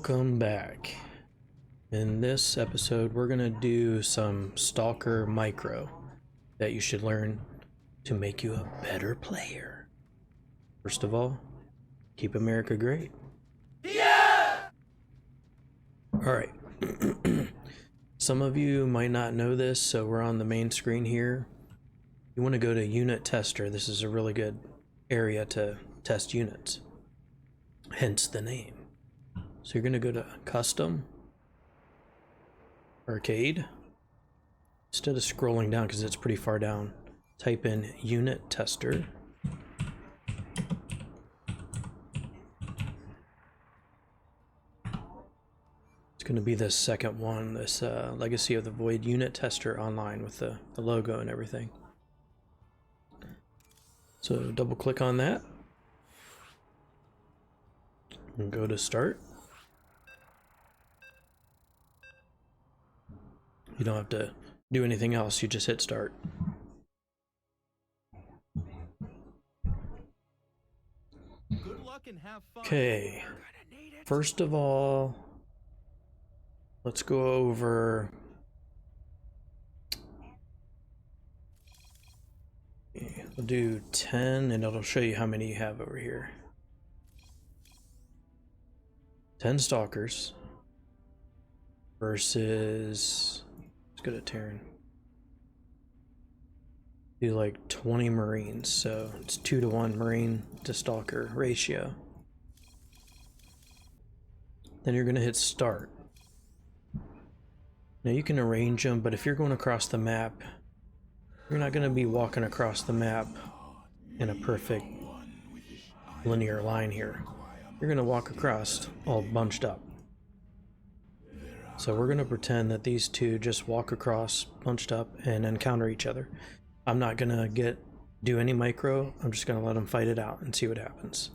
Welcome back. In this episode, we're gonna do some Stalker Micro that you should learn to make you a better player. First of all, keep America great. Yeah! Alright. Some of you might not know this, so we're on the main screen here. You want to go to Unit Tester. This is a really good area to test units. Hence the name. So you're going to go to Custom, Arcade. Instead of scrolling down, because it's pretty far down, type in Unit Tester. It's going to be the second one, this Legacy of the Void Unit Tester Online with the logo and everything. So double click on that and go to Start. You don't have to do anything else, you just hit start. Good luck and have fun. Okay, first of all, let's go over we'll do 10 and it'll show you how many you have over here. 10 Stalkers versus, let's go to Terran. Do like 20 Marines, so it's 2-to-1 Marine to Stalker ratio. Then you're gonna hit start. Now you can arrange them, but if you're going across the map, you're not gonna be walking across the map in a perfect linear line here. You're gonna walk across all bunched up. So we're gonna pretend that these two just walk across, bunched up, and encounter each other. I'm not gonna do any micro. I'm just gonna let them fight it out and see what happens.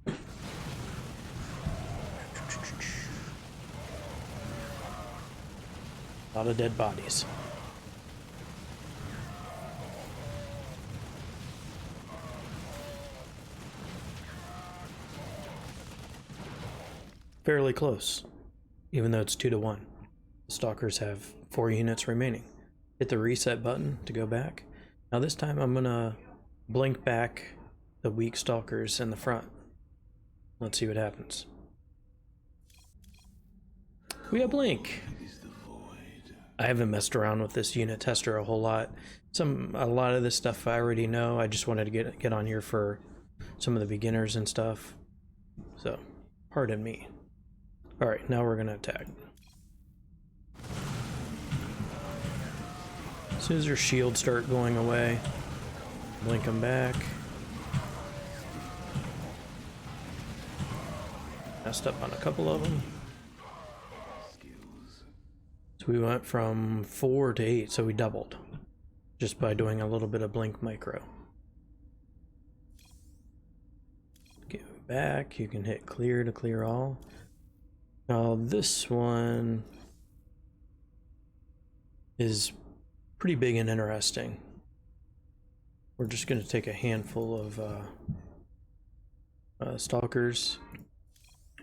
A lot of dead bodies. Fairly close. Even though it's 2-to-1. The Stalkers have 4 units remaining. Hit the reset button to go back. Now this time I'm gonna blink back the weak Stalkers in the front. Let's see what happens. We have blink. I haven't messed around with this unit tester a whole lot. A lot of this stuff I already know. I just wanted to get on here for some of the beginners and stuff. So, pardon me. Alright, now we're gonna attack. As soon as your shields start going away, blink them back. Messed up on a couple of them. So we went from 4 to 8, so we doubled. Just by doing a little bit of blink micro. Get back, you can hit clear to clear all. Now this one is pretty big and interesting. We're just going to take a handful of Stalkers,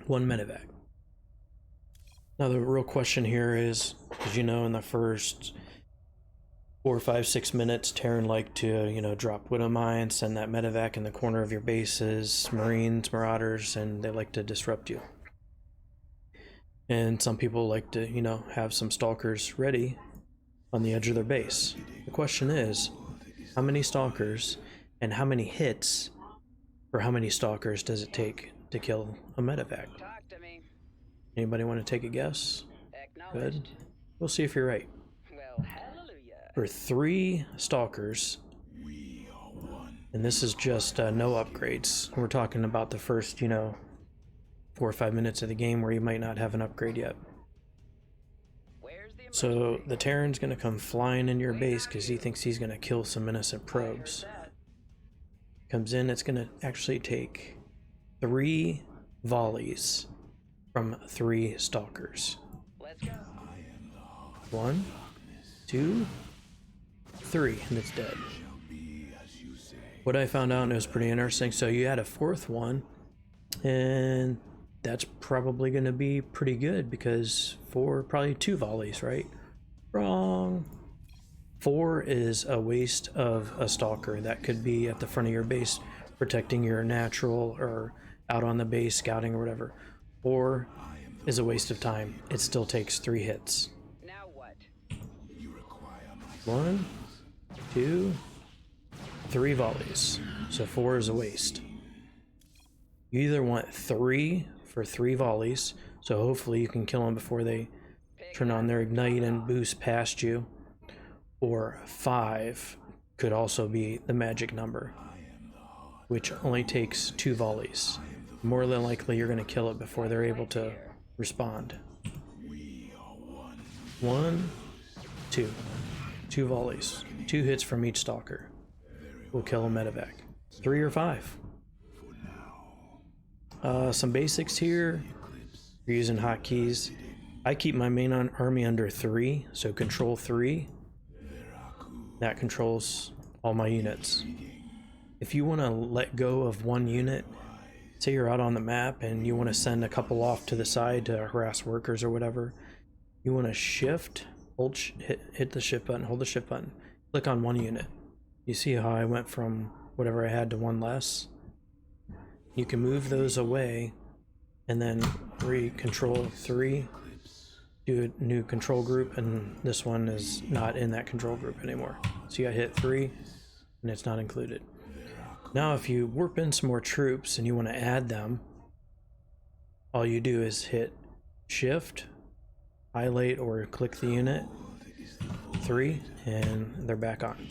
1 Medevac. Now the real question here is, as you know, in the first 4, 5, 6 minutes, Terran like to, drop Widowmines, send that Medevac in the corner of your bases, Marines, Marauders, and they like to disrupt you. And some people like to, have some Stalkers ready on the edge of their base. The question is, how many Stalkers and how many hits for how many Stalkers does it take to kill a Medevac? Anybody want to take a guess? Good. We'll see if you're right. Well, hallelujah. For 3 Stalkers, and this is just no upgrades. We're talking about the first, 4 or 5 minutes of the game where you might not have an upgrade yet. So the Terran's gonna come flying in your base because he thinks he's gonna kill some innocent probes. Comes in, it's gonna actually take 3 volleys from 3 Stalkers. Let's go. 1, 2, 3, and it's dead. What I found out, and it was pretty interesting, so you had a 4th one, and that's probably going to be pretty good because 4, probably 2 volleys, right? Wrong. 4 is a waste of a stalker. That could be at the front of your base protecting your natural or out on the base scouting or whatever. 4 is a waste of time. It still takes 3 hits. Now what? 1, 2, 3 volleys. So 4 is a waste. You either want 3 for 3 volleys, so hopefully you can kill them before they turn on their ignite and boost past you, or 5 could also be the magic number, which only takes 2 volleys. More than likely you're going to kill it before they're able to respond. 1, 2. 2 volleys. 2 hits from each stalker will kill a medevac. 3 or 5. Some basics here. You're using hotkeys. I keep my main army under 3, so control 3. That controls all my units. If you want to let go of one unit, say you're out on the map and you want to send a couple off to the side to harass workers or whatever, you want to shift, hit the shift button, hold the shift button, click on one unit. You see how I went from whatever I had to 1 less? You can move those away and then control 3, do a new control group, and this one is not in that control group anymore. So you got hit 3 and it's not included. Now if you warp in some more troops and you want to add them, all you do is hit shift, highlight or click the unit, 3, and they're back on.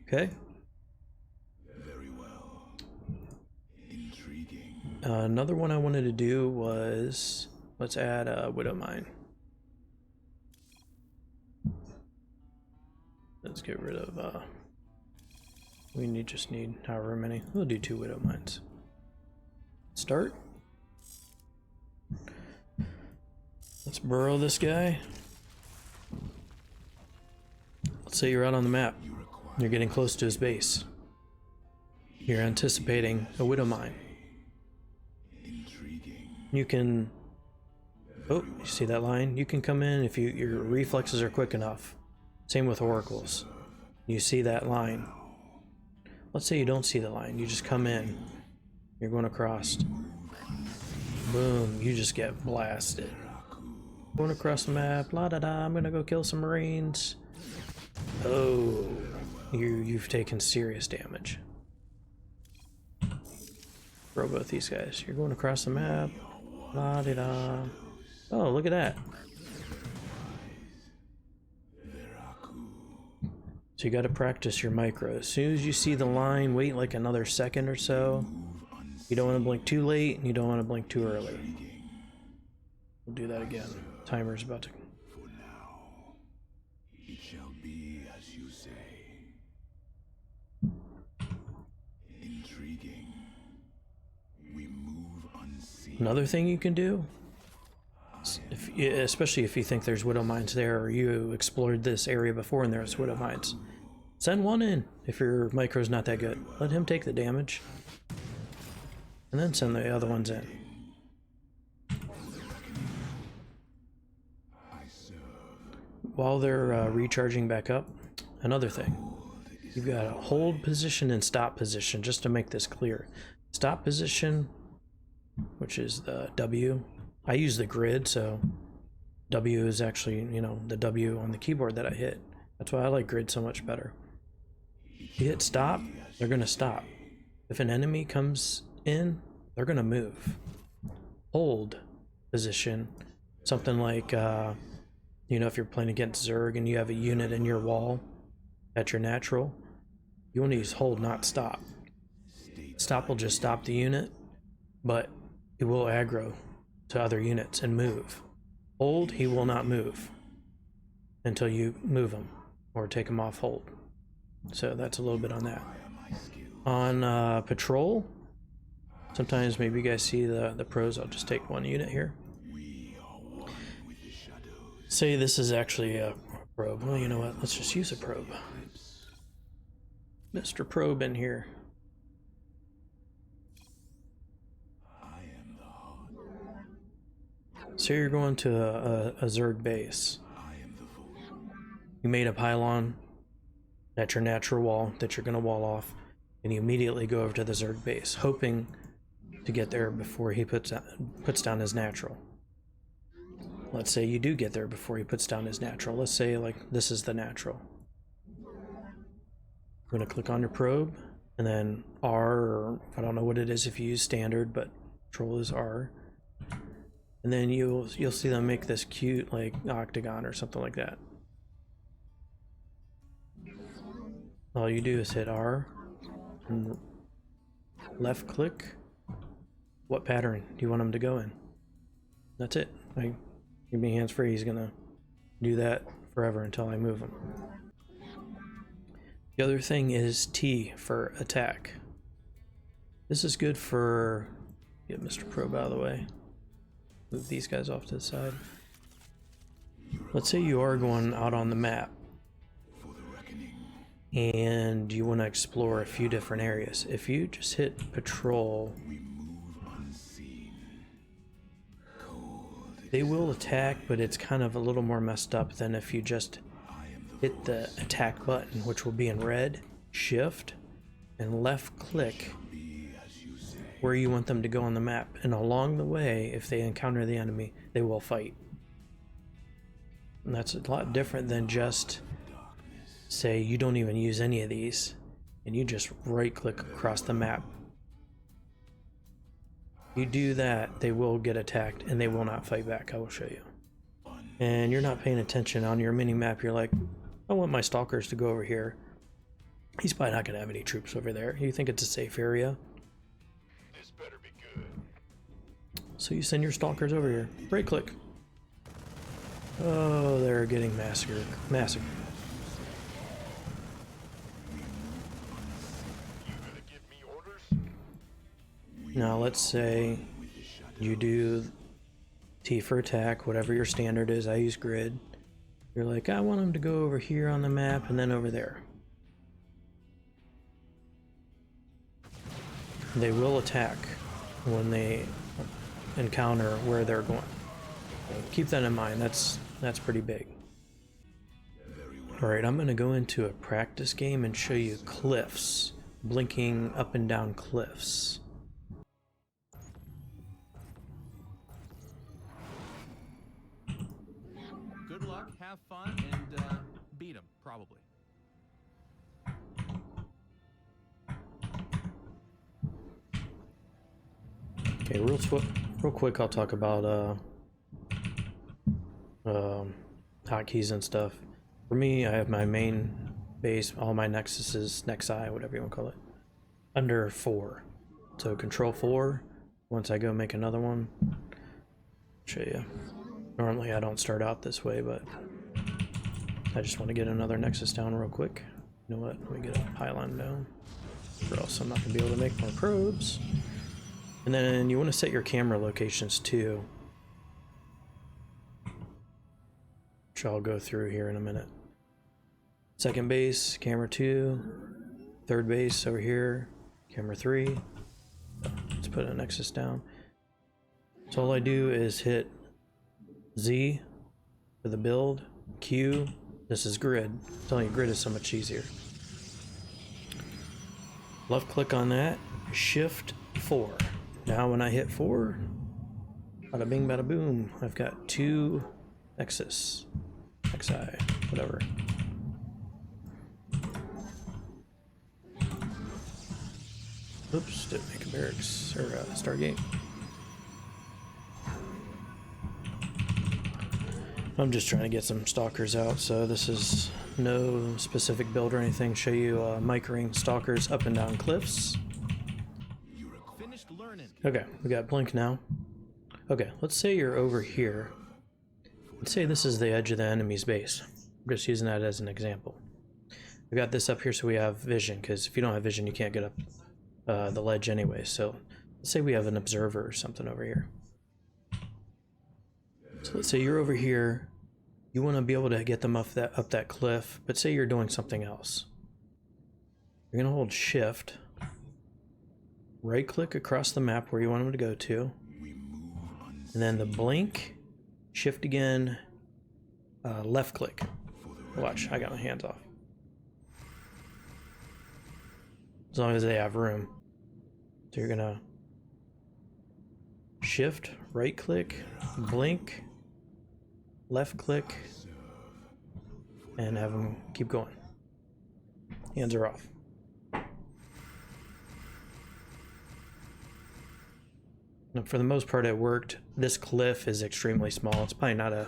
Okay? Another one I wanted to do was, let's add a Widowmine. Let's get rid of, just need however many. We'll do 2 Widowmines. Start. Let's burrow this guy. Let's say you're out on the map. You're getting close to his base. You're anticipating a Widowmine. You can, oh, you see that line? You can come in if your reflexes are quick enough. Same with oracles. You see that line. Let's say you don't see the line. You just come in. You're going across. Boom, you just get blasted. Going across the map, la da da, I'm gonna go kill some Marines. Oh, you've taken serious damage. Throw both these guys. You're going across the map. La da da. Oh, look at that. So you got to practice your micro. As soon as you see the line, wait like another second or so. You don't want to blink too late, and you don't want to blink too early. We'll do that again. Timer's about to. For now, it shall be as you say. Intriguing. We move unseen. Another thing you can do, especially if you think there's Widowmines there, or you explored this area before and there's Widowmines, send one in if your micro's not that good. Let him take the damage, and then send the other ones in. While they're recharging back up, another thing, you've got a hold position and stop position, just to make this clear. Stop position, which is the W. I use the grid, so W is actually, the W on the keyboard that I hit. That's why I like grid so much better. You hit stop, they're going to stop. If an enemy comes in, they're going to move. Hold position, something like, if you're playing against Zerg and you have a unit in your wall at your natural, you want to use hold, not stop. Stop will just stop the unit, but it will aggro to other units and move. Hold, he will not move until you move him or take him off hold. So that's a little bit on that. On patrol, sometimes maybe you guys see the pros. I'll just take one unit here. Say this is actually a probe. Well, you know what? Let's just use a probe. Mr. Probe in here. So you're going to a Zerg base. You made a pylon at your natural wall that you're going to wall off, and you immediately go over to the Zerg base, hoping to get there before he puts down his natural. Let's say you do get there before he puts down his natural. Let's say like this is the natural. I'm going to click on your probe, and then R, or I don't know what it is if you use standard, but control is R. And then you'll see them make this cute like octagon or something like that. All you do is hit R and left click. What pattern do you want him to go in? That's it. Like, give me hands free. He's gonna do that forever until I move him. The other thing is T for attack. This is good for, get Mr. Probe out of the way. Move these guys off to the side. Let's say you are going out on the map and you want to explore a few different areas. If you just hit patrol, they will attack, but it's kind of a little more messed up than if you just hit the attack button, which will be in red, shift, and left click where you want them to go on the map. And along the way, if they encounter the enemy, they will fight. And that's a lot different than just, say, you don't even use any of these, and you just right click across the map. You do that, they will get attacked, and they will not fight back. I will show you. And you're not paying attention on your mini map. You're like, I want my stalkers to go over here. He's probably not going to have any troops over there. You think it's a safe area? This better be good. So you send your stalkers over here. Right click. Oh, they're getting massacred. Now let's say you do T for attack, whatever your standard is. I use grid. You're like, I want them to go over here on the map and then over there. They will attack when they encounter where they're going. So keep that in mind. That's pretty big. Alright, I'm going to go into a practice game and show you cliffs. Blinking up and down cliffs. Good luck, have fun, and beat him, probably. Okay, real quick, I'll talk about hotkeys and stuff. For me, I have my main base, all my nexuses, nexi, whatever you want to call it, under 4. So control 4. Once I go make another one, I'll show you. Normally I don't start out this way, but I just want to get another nexus down real quick. You know what? Let me get a pylon down, or else I'm not going to be able to make more probes. And then you want to set your camera locations too, which I'll go through here in a minute. Second base, camera 2. Third base over here, camera 3. Let's put a nexus down. So all I do is hit Z for the build, Q. This is grid. I'm telling you, grid is so much easier. Left click on that, shift 4. Now when I hit 4, bada bing bada boom, I've got 2 nexus, XI, whatever. Oops, didn't make a barracks or a Stargate. I'm just trying to get some stalkers out, so this is no specific build or anything. Show you microing stalkers up and down cliffs. Finished learning. Okay, we got blink now. Okay, let's say you're over here. Let's say this is the edge of the enemy's base. I'm just using that as an example. We got this up here so we have vision, because if you don't have vision, you can't get up the ledge anyway. So let's say we have an observer or something over here. So let's say you're over here. You want to be able to get them up that cliff, but say you're doing something else. You're gonna hold shift, right click across the map where you want them to go to, and then the blink shift again, left click. Watch, I got my hands off. As long as they have room. So you're gonna shift, right click, blink, left click, and have them keep going. Hands are off. Now, for the most part, it worked. This cliff is extremely small. It's probably not a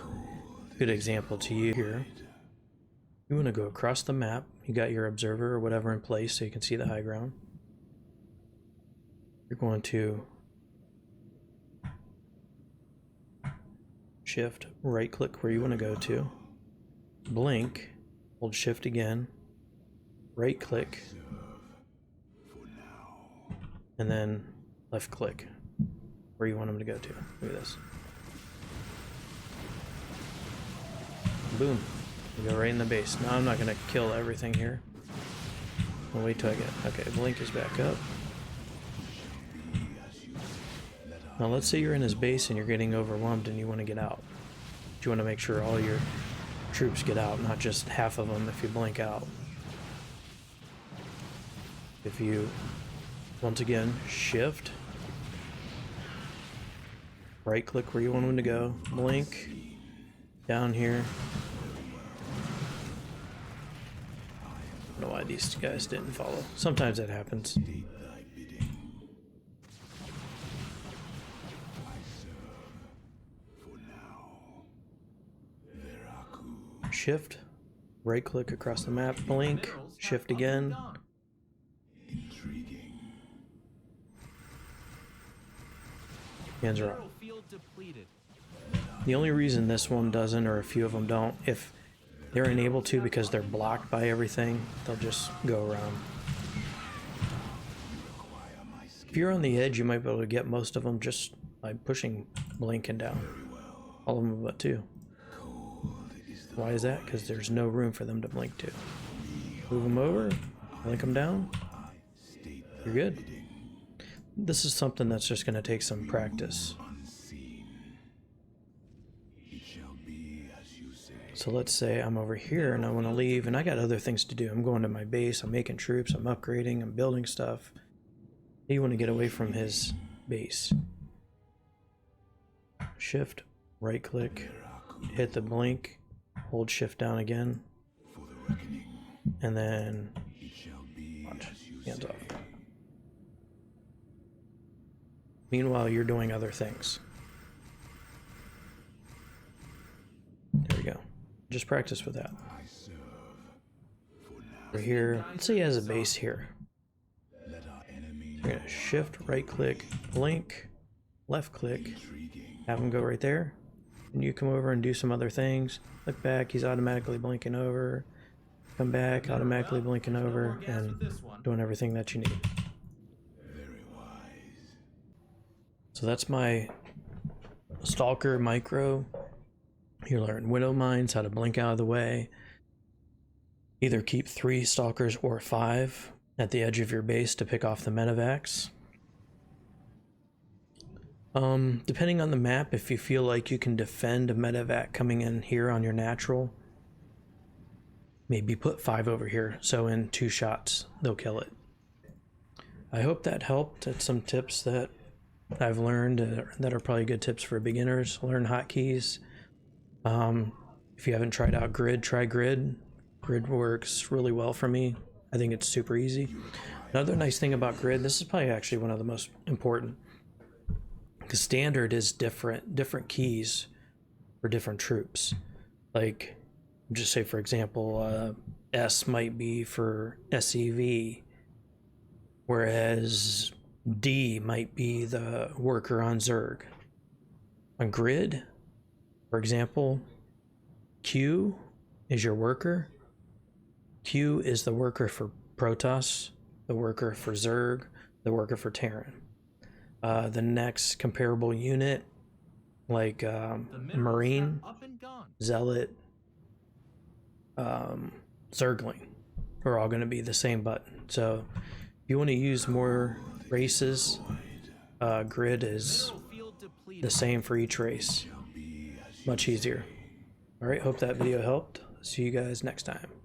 good example to you here. You want to go across the map. You got your observer or whatever in place so you can see the high ground. You're going to shift, right click where you want to go to, blink, hold shift again, right click, and then left click where you want them to go to. Look at this. Boom. You go right in the base. Now I'm not going to kill everything here. I'll wait till I get... Okay, blink is back up. Now let's say you're in his base and you're getting overwhelmed and you want to get out. You want to make sure all your troops get out, not just half of them if you blink out. If you, once again, shift, right click where you want them to go, blink, down here. I don't know why these guys didn't follow. Sometimes that happens. Shift, right click across the map, blink, shift again. Hands are up. The only reason this one doesn't, or a few of them don't, if they're unable to because they're blocked by everything, they'll just go around. If you're on the edge, you might be able to get most of them just by pushing blink and down. All of them but two. Why is that? Because there's no room for them to blink to. Move them over, blink them down, you're good. This is something that's just going to take some practice. So let's say I'm over here and I want to leave and I got other things to do. I'm going to my base, I'm making troops, I'm upgrading, I'm building stuff. You want to get away from his base. Shift, right click, hit the blink, hold shift down again, and then watch, hands off. Meanwhile, you're doing other things. There we go. Just practice with that. We're here. Let's say he has a base here. We're gonna shift, right click, blink, left click, have him go right there. And you come over and do some other things. Look back, he's automatically blinking over. Come back, automatically blinking over, and doing everything that you need. So that's my Stalker Micro. You learn Widowmines, how to blink out of the way. Either keep 3 Stalkers or 5 at the edge of your base to pick off the Medevacs. Depending on the map, if you feel like you can defend a Medevac coming in here on your natural, maybe put 5 over here, so in 2 shots they'll kill it. I hope that helped. That's some tips that I've learned that are probably good tips for beginners. Learn hotkeys. If you haven't tried out Grid, try Grid. Grid works really well for me. I think it's super easy. Another nice thing about Grid, this is probably actually one of the most important, because standard is different keys for different troops. Like, just say for example, S might be for SEV, whereas D might be the worker on Zerg. On Grid, for example, Q is your worker. Q is the worker for Protoss, the worker for Zerg, the worker for Terran. The next comparable unit, like Marine, Zealot, Zergling, are all going to be the same button. So if you want to use more races, Grid is the same for each race. much easier. All right, hope that video helped. See you guys next time.